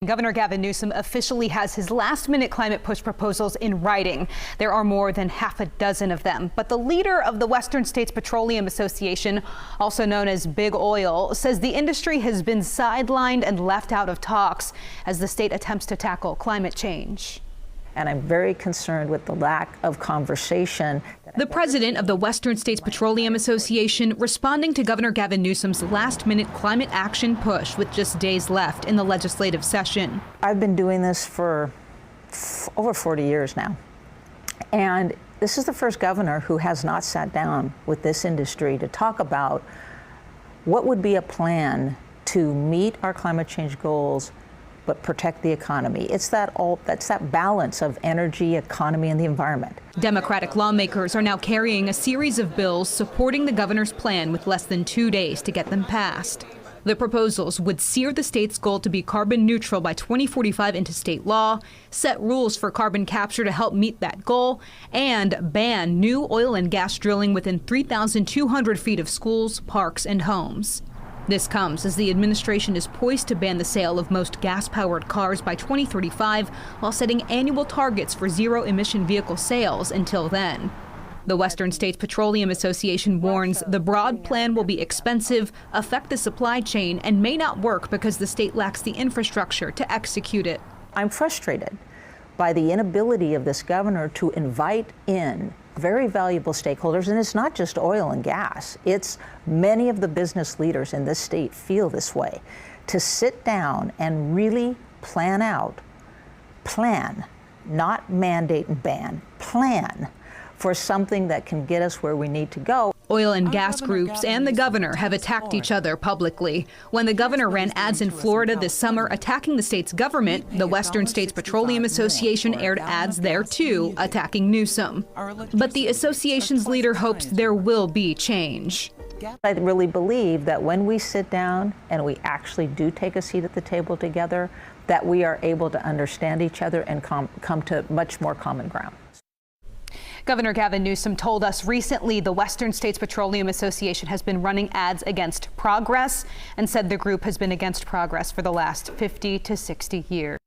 Governor Gavin Newsom officially has his last-minute climate push proposals in writing. There are more than half a dozen of them. But the leader of the Western States Petroleum Association, also known as Big Oil, says the industry has been sidelined and left out of talks as the state attempts to tackle climate change. And I'm very concerned with the lack of conversation. The president of the Western States Petroleum Association responding to Governor Gavin Newsom's last-minute climate action push with just days left in the legislative session. I've been doing this for over 40 years now. And this is the first governor who has not sat down with this industry to talk about what would be a plan to meet our climate change goals but protect the economy. That's that balance of energy, economy, and the environment. Democratic lawmakers are now carrying a series of bills supporting the governor's plan with less than 2 days to get them passed. The proposals would sear the state's goal to be carbon neutral by 2045 into state law, set rules for carbon capture to help meet that goal, and ban new oil and gas drilling within 3,200 feet of schools, parks, and homes. This comes as the administration is poised to ban the sale of most gas-powered cars by 2035 while setting annual targets for zero-emission vehicle sales until then. The Western States Petroleum Association warns the broad plan will be expensive, affect the supply chain, and may not work because the state lacks the infrastructure to execute it. I'm frustrated by the inability of this governor to invite in very valuable stakeholders, and it's not just oil and gas. It's many of the business leaders in this state feel this way, to sit down and really plan, not mandate and ban, plan for something that can get us where we need to go. Oil and gas groups and the governor have attacked each other publicly. When the governor ran ads in Florida this summer attacking the state's government, the Western States Petroleum Association aired ads there too, attacking Newsom. But the association's leader hopes there will be change. I really believe that when we sit down and we actually do take a seat at the table together, that we are able to understand each other and come to much more common ground. Governor Gavin Newsom told us recently the Western States Petroleum Association has been running ads against progress and said the group has been against progress for the last 50 to 60 years.